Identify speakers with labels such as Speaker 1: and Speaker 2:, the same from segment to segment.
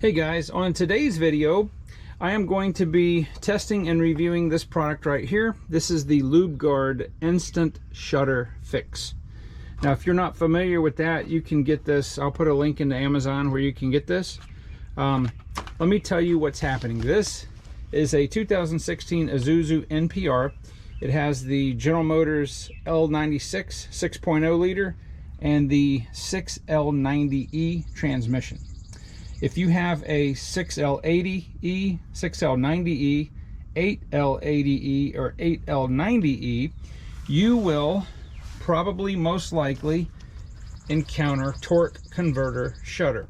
Speaker 1: Hey guys, on today's video I am going to be testing and reviewing this product right here. This is the Lubegard Instant Shudder Fixx. Now if you're not familiar with that, you can get this. I'll put a link into Amazon where you can get this. Let me tell you what's happening. This is a 2016 Isuzu NPR. It has the General Motors L96 6.0 liter and the 6L90E transmission. If you have a 6L80E, 6L90E, 8L80E, or 8L90E, you will probably most likely encounter torque converter shudder.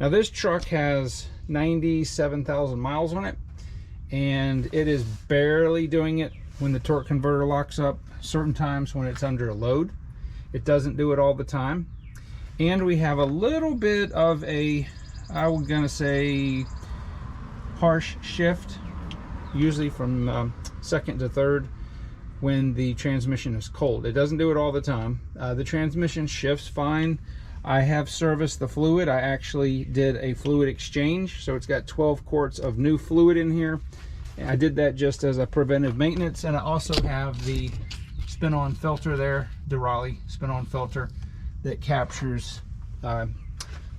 Speaker 1: Now this truck has 97,000 miles on it, and it is barely doing it when the torque converter locks up, certain times when it's under a load. It doesn't do it all the time. And we have a little bit of a, I was gonna say, harsh shift, usually from second to third when the transmission is cold. It doesn't do it all the time. The transmission shifts fine. I have serviced the fluid. I actually did a fluid exchange, so it's got 12 quarts of new fluid in here. I did that just as a preventive maintenance, and I also have the spin-on filter there, the Raleigh spin-on filter that captures a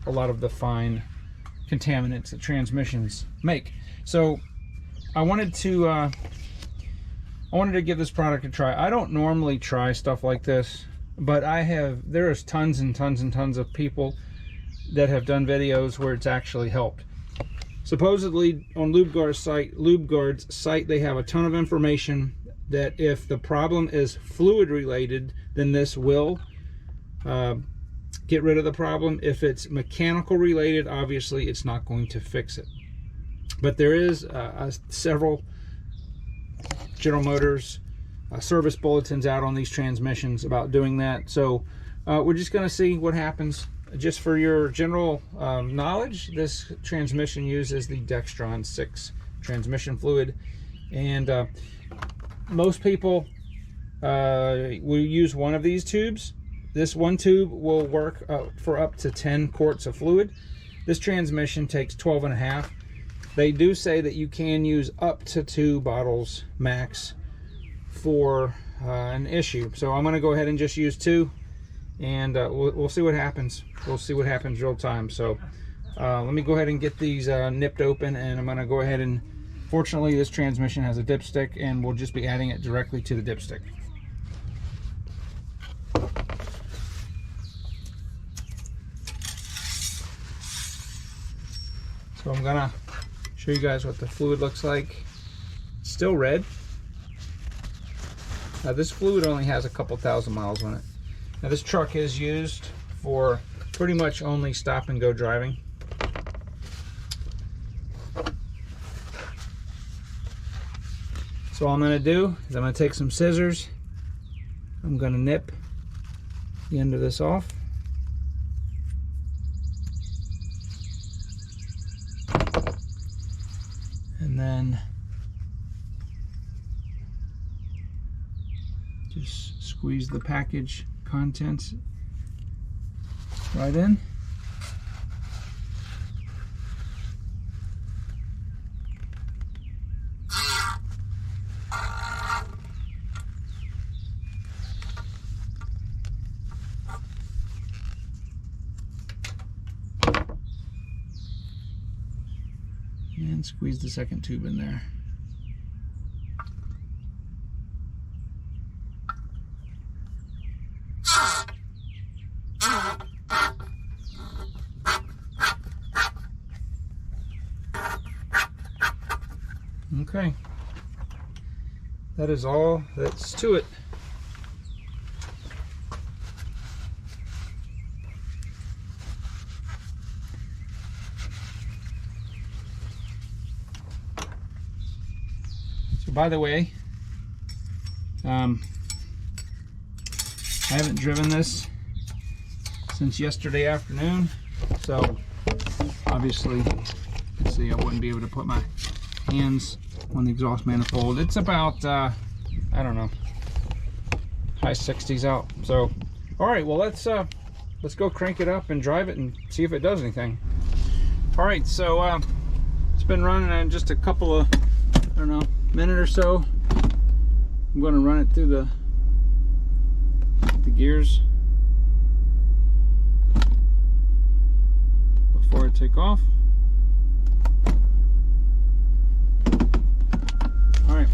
Speaker 1: lot of the fine contaminants that transmissions make. So I wanted to give this product a try. I don't normally try stuff like this, but there's tons and tons and tons of people that have done videos where it's actually helped. Supposedly on Lubegard's site, they have a ton of information that if the problem is fluid related, then this will get rid of the problem. If it's mechanical related, obviously it's not going to fix it. But there is several General Motors service bulletins out on these transmissions about doing that. So we're just going to see what happens. Just for your general knowledge, this transmission uses the Dextron 6 transmission fluid, and most people will use one of these tubes. This one tube will work for up to 10 quarts of fluid. This transmission takes 12.5. They do say that you can use up to 2 bottles max for an issue. So I'm going to go ahead and just use 2, and we'll see what happens. We'll see what happens real time. So let me go ahead and get these nipped open, and I'm going to go ahead and, fortunately this transmission has a dipstick, and we'll just be adding it directly to the dipstick. So I'm gonna show you guys what the fluid looks like. It's still red. Now this fluid only has a couple thousand miles on it. Now this truck is used for pretty much only stop and go driving. So all I'm gonna do is I'm gonna take some scissors. I'm gonna nip the end of this off. And then just squeeze the package contents right in. And squeeze the second tube in there. Okay, that is all that's to it. So by the way, I haven't driven this since yesterday afternoon, so obviously, see, I wouldn't be able to put my hands on the exhaust manifold. It's about I don't know, high 60s out. So all right, well let's go crank it up and drive it and see if it does anything. All right, so it's been running in just a couple of, I don't know, minute or so. I'm going to run it through the gears before I take off. All right.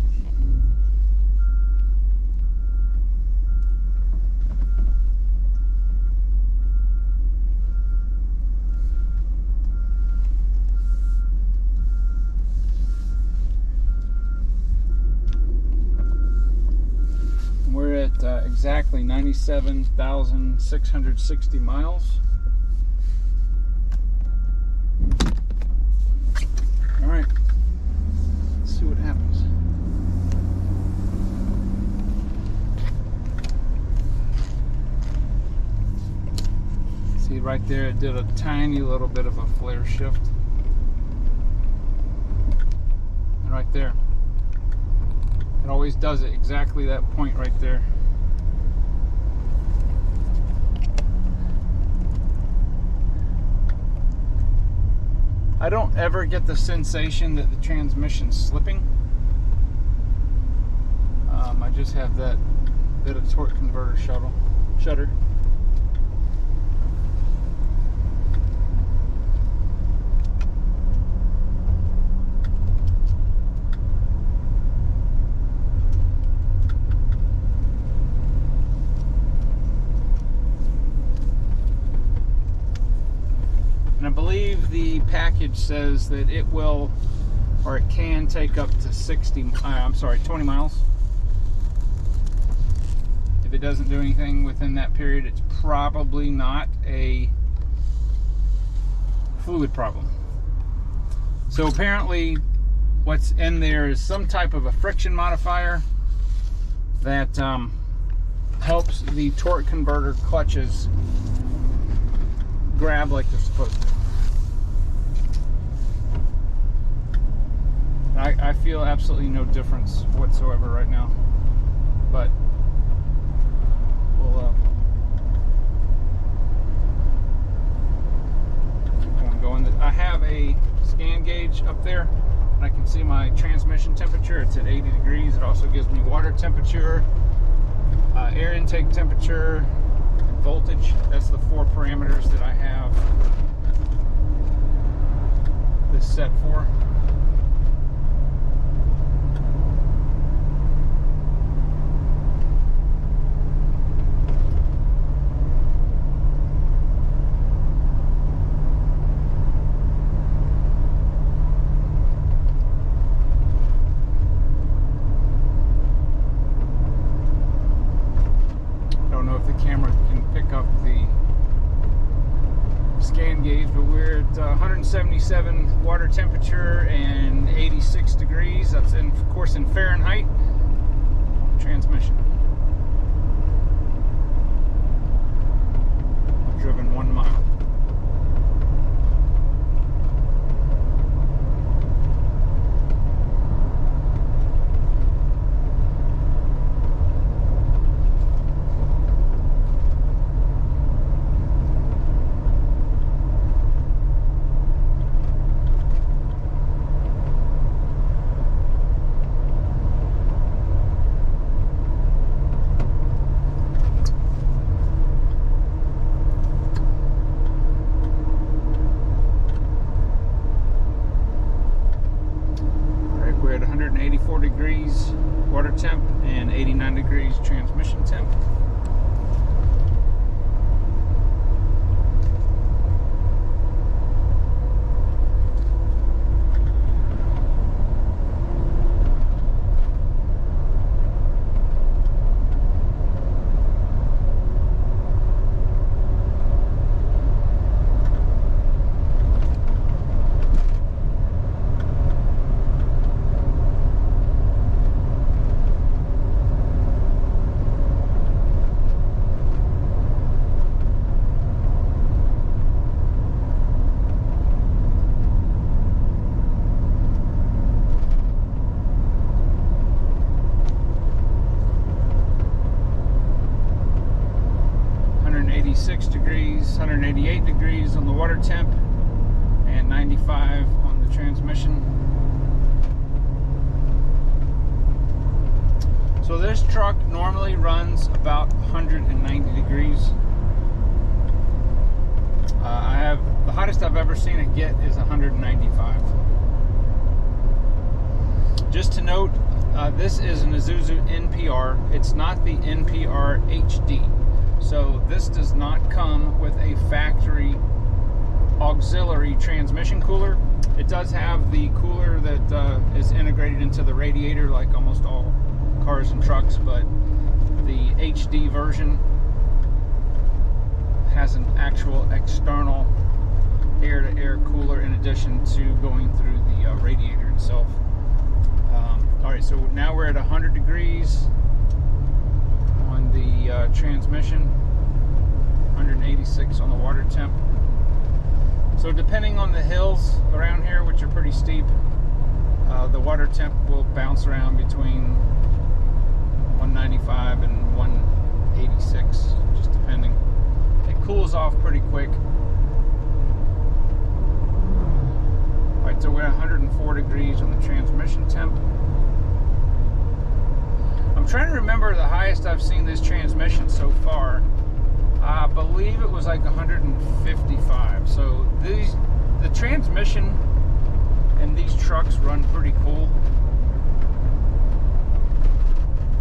Speaker 1: We're at exactly 97,660 miles. All right, let's see what happens. See right there, it did a tiny little bit of a flare shift. And right there. It always does it exactly that point right there. I don't ever get the sensation that the transmission's slipping. I just have that bit of torque converter shudder. I believe the package says that it will, or it can take up to 20 miles. If it doesn't do anything within that period, it's probably not a fluid problem. So apparently what's in there is some type of a friction modifier that helps the torque converter clutches grab like they're supposed to. I feel absolutely no difference whatsoever right now, but we'll keep on going. I have a scan gauge up there, and I can see my transmission temperature. It's at 80 degrees. It also gives me water temperature, air intake temperature, voltage. That's the 4 parameters that I have this set for. Camera can pick up the scan gauge, but we're at 177 water temperature and 86 degrees. That's in, of course, in Fahrenheit. Transmission. Driven 1 mile. We're at 184 degrees water temp and 89 degrees transmission temp. Degrees, 188 degrees on the water temp, and 95 on the transmission. So this truck normally runs about 190 degrees. I have the hottest I've ever seen it get is 195. Just to note, this is an Isuzu NPR. It's not the NPR HD. So this does not come with a factory auxiliary transmission cooler. It does have the cooler that is integrated into the radiator like almost all cars and trucks, but the HD version has an actual external air-to-air cooler in addition to going through the radiator itself. Alright, so now we're at 100 degrees on the transmission, 186 on the water temp. So depending on the hills around here, which are pretty steep, the water temp will bounce around between 195 and 186, just depending. It cools off pretty quick. Alright, so we're at 104 degrees on the transmission temp. I'm trying to remember the highest I've seen this transmission so far. I believe it was like 155. So the transmission in these trucks run pretty cool,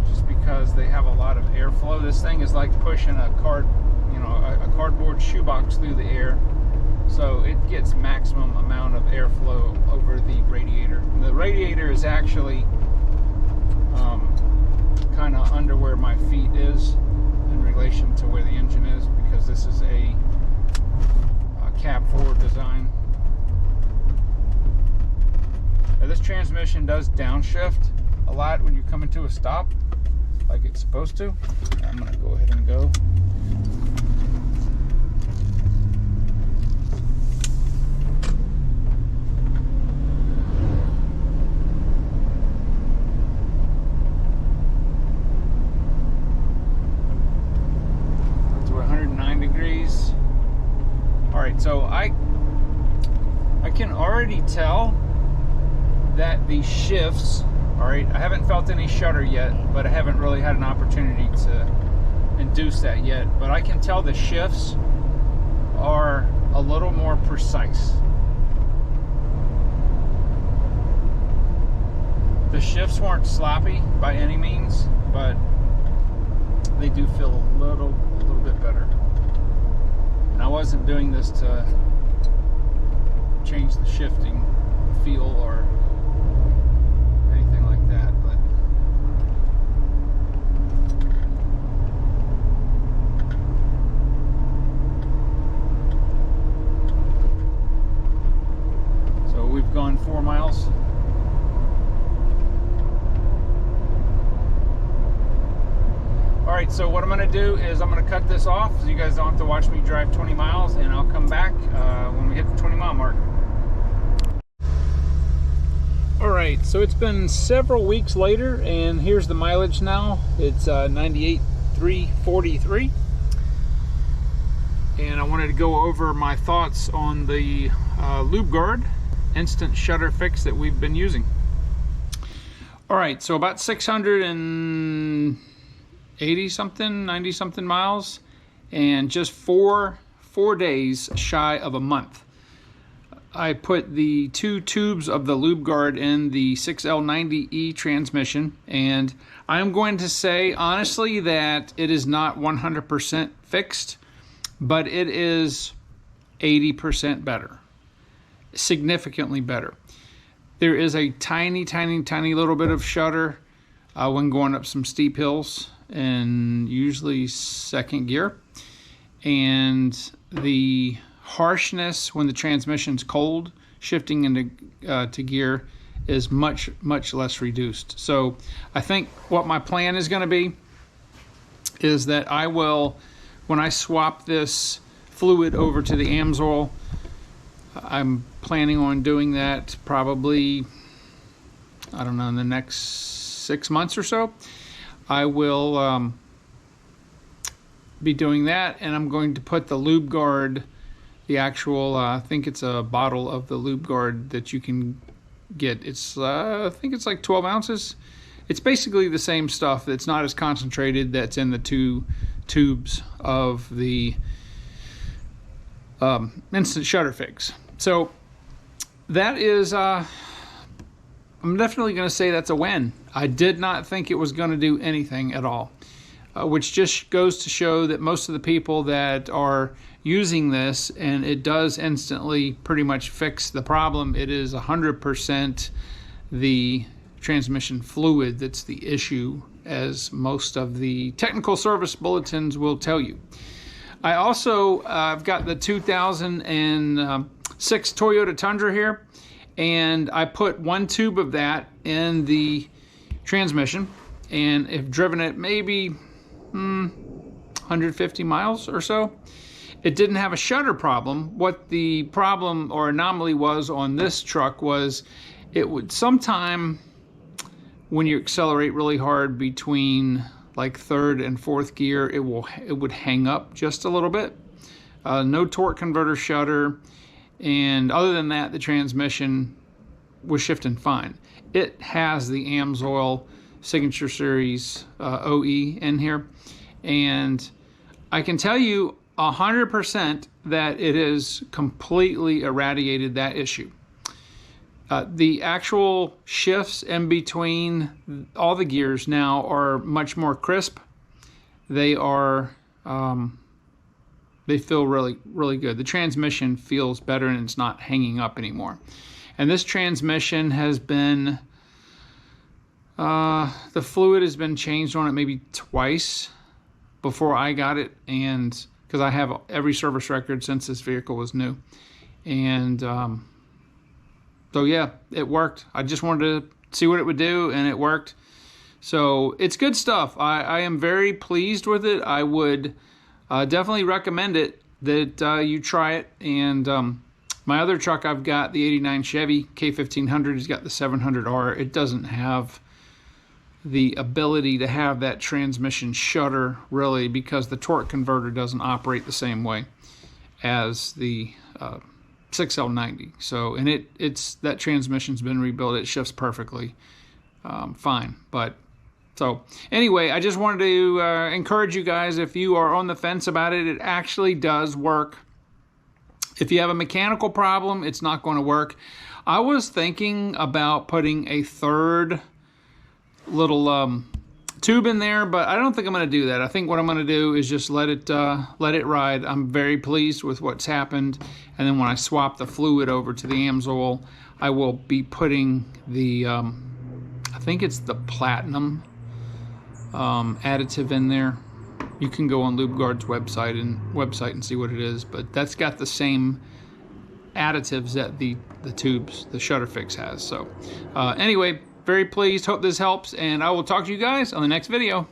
Speaker 1: just because they have a lot of airflow. This thing is like pushing a cardboard shoebox through the air, so it gets maximum amount of airflow over the radiator. And the radiator is actually kind of under where my feet is in relation to where the engine is, because this is a cab forward design. Now, this transmission does downshift a lot when you come into a stop, like it's supposed to. I'm going to go ahead and go. Alright, so I can already tell that the shifts, alright, I haven't felt any shudder yet, but I haven't really had an opportunity to induce that yet, but I can tell the shifts are a little more precise. The shifts weren't sloppy by any means, but they do feel a little bit better. And I wasn't doing this to change the shifting feel or anything like that, but so we've gone 4 miles. Alright, so what I'm going to do is I'm going to cut this off so you guys don't have to watch me drive 20 miles, and I'll come back when we hit the 20 mile mark. Alright, so it's been several weeks later, and here's the mileage now. It's 98,343. And I wanted to go over my thoughts on the Lubegard instant shutter fix that we've been using. Alright, so about 680 something, 90 something miles, and just four days shy of a month. I put the 2 tubes of the Lubegard in the 6L90E transmission, and I'm going to say honestly that it is not 100% fixed, but it is 80% better, significantly better. There is a tiny little bit of shudder when going up some steep hills, and usually second gear, and the harshness when the transmission's cold shifting into to gear is much less reduced. So I think what my plan is going to be is that I will, when I swap this fluid over to the AMSOIL, I'm planning on doing that probably, I don't know, in the next 6 months or so. I will be doing that, and I'm going to put the Lubegard the actual, I think it's a bottle of the Lubegard that you can get. It's, I think it's like 12 ounces. It's basically the same stuff that's not as concentrated that's in the 2 tubes of the instant Shudder Fixx. So that is, I'm definitely going to say that's a win. I did not think it was going to do anything at all, which just goes to show that most of the people that are using this, and it does instantly pretty much fix the problem. It is 100% the transmission fluid that's the issue, as most of the technical service bulletins will tell you. I also, I've got the 2006 Toyota Tundra here, and I put 1 tube of that in the transmission, and have driven it maybe 150 miles or so. It didn't have a shudder problem. What the problem or anomaly was on this truck was it would sometime, when you accelerate really hard between like 3rd and 4th gear, it would hang up just a little bit. No torque converter shudder, and other than that, the transmission was shifting fine. It has the Amsoil Signature Series OE in here, and I can tell you 100% that it has completely irradiated that issue. The actual shifts in between all the gears now are much more crisp. They are, they feel really, really good. The transmission feels better, and it's not hanging up anymore. And this transmission has been, the fluid has been changed on it maybe twice before I got it, and because I have every service record since this vehicle was new. And so yeah, it worked. I just wanted to see what it would do, and it worked. So it's good stuff. I am very pleased with it. I would definitely recommend it, that you try it. And my other truck, I've got the 89 Chevy K1500. It's got the 700R. It doesn't have the ability to have that transmission shudder, really, because the torque converter doesn't operate the same way as the 6L90. So, and it's that transmission's been rebuilt. It shifts perfectly fine. But so anyway, I just wanted to encourage you guys, if you are on the fence about it, it actually does work. If you have a mechanical problem, it's not going to work. I was thinking about putting a 3rd little tube in there, but I don't think I'm going to do that. I think what I'm going to do is just let it ride. I'm very pleased with what's happened, and then when I swap the fluid over to the Amsoil, I will be putting the I think it's the platinum additive in there. You can go on Lubegard's website and see what it is, but that's got the same additives that the tubes, the Shudder Fixx has. So anyway, very pleased. Hope this helps, and I will talk to you guys on the next video.